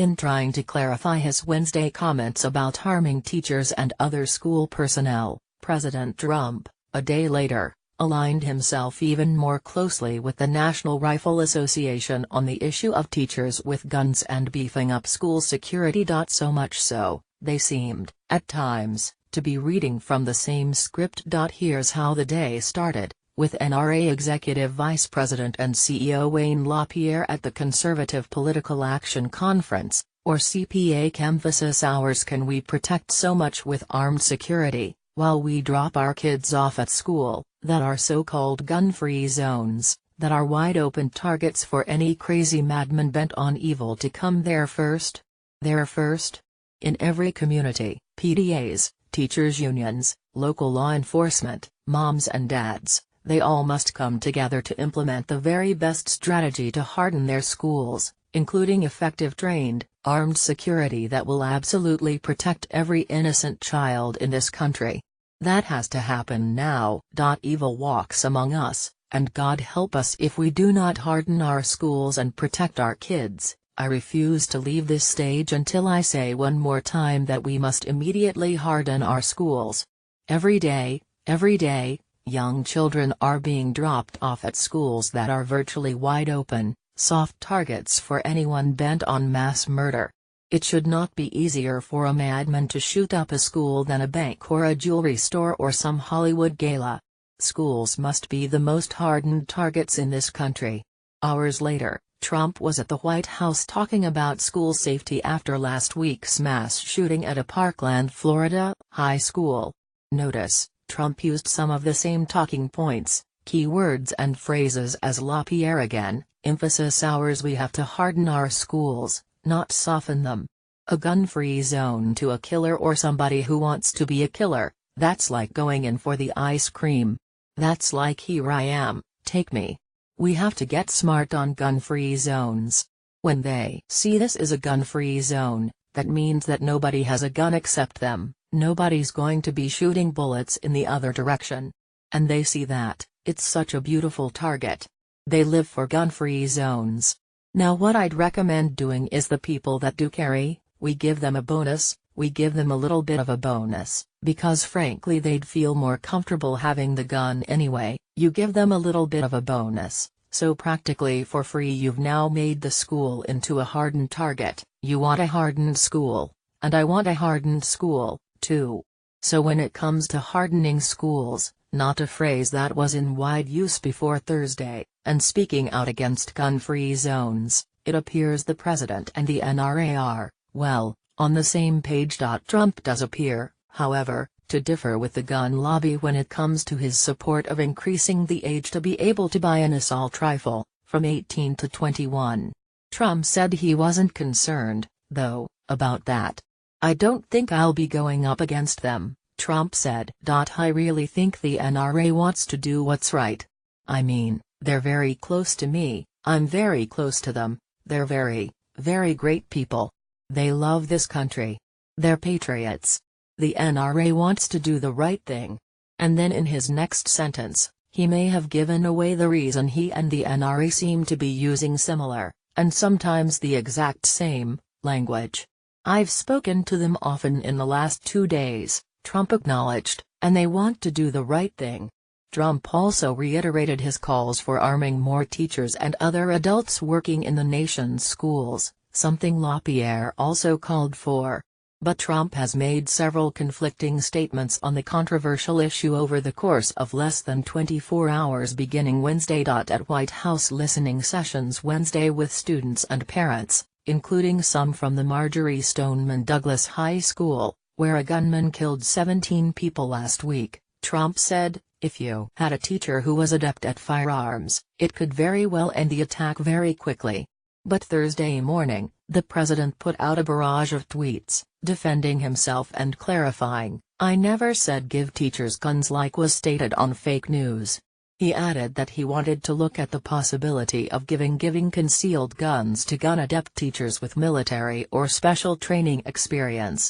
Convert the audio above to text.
In trying to clarify his Wednesday comments about harming teachers and other school personnel, President Trump, a day later, aligned himself even more closely with the National Rifle Association on the issue of teachers with guns and beefing up school security. So much so, they seemed, at times, to be reading from the same script. Here's how the day started, with NRA Executive Vice President and CEO Wayne LaPierre at the Conservative Political Action Conference, or CPAC, emphasis: hours can we protect so much with armed security, while we drop our kids off at school, that are so-called gun-free zones, that are wide-open targets for any crazy madman bent on evil to come there first? There first? In every community, PTAs, teachers' unions, local law enforcement, moms and dads, they all must come together to implement the very best strategy to harden their schools, including effective trained, armed security that will absolutely protect every innocent child in this country. That has to happen now. Evil walks among us, and God help us if we do not harden our schools and protect our kids. I refuse to leave this stage until I say one more time that we must immediately harden our schools. Every day, young children are being dropped off at schools that are virtually wide open, soft targets for anyone bent on mass murder. It should not be easier for a madman to shoot up a school than a bank or a jewelry store or some Hollywood gala. Schools must be the most hardened targets in this country. Hours later, Trump was at the White House talking about school safety after last week's mass shooting at a Parkland, Florida, high school. Notice, Trump used some of the same talking points, keywords and phrases as LaPierre again, emphasis: hours we have to harden our schools, not soften them. A gun-free zone to a killer or somebody who wants to be a killer, that's like going in for the ice cream. That's like here I am, take me. We have to get smart on gun-free zones. When they see this is a gun-free zone, that means that nobody has a gun except them, nobody's going to be shooting bullets in the other direction. And they see that, it's such a beautiful target. They live for gun-free zones. Now what I'd recommend doing is the people that do carry, we give them a bonus, we give them a little bit of a bonus, because frankly they'd feel more comfortable having the gun anyway. You give them a little bit of a bonus, so practically for free you've now made the school into a hardened target. You want a hardened school, and I want a hardened school, too. So when it comes to hardening schools, not a phrase that was in wide use before Thursday, and speaking out against gun-free zones, it appears the president and the NRA are, well, on the same page. Trump does appear, however, to differ with the gun lobby when it comes to his support of increasing the age to be able to buy an assault rifle, from 18 to 21. Trump said he wasn't concerned, though, about that. I don't think I'll be going up against them, Trump said. I really think the NRA wants to do what's right. I mean, they're very close to me, I'm very close to them, they're very, very great people. They love this country. They're patriots. The NRA wants to do the right thing. And then in his next sentence, he may have given away the reason he and the NRA seem to be using similar, and sometimes the exact same, language. I've spoken to them often in the last 2 days, Trump acknowledged, and they want to do the right thing. Trump also reiterated his calls for arming more teachers and other adults working in the nation's schools, something LaPierre also called for. But Trump has made several conflicting statements on the controversial issue over the course of less than 24 hours beginning Wednesday. At White House listening sessions Wednesday with students and parents, including some from the Marjorie Stoneman Douglas High School, where a gunman killed 17 people last week, Trump said, if you had a teacher who was adept at firearms, it could very well end the attack very quickly. But Thursday morning, the president put out a barrage of tweets, defending himself and clarifying, I never said give teachers guns like was stated on fake news. He added that he wanted to look at the possibility of giving concealed guns to gun-adept teachers with military or special training experience.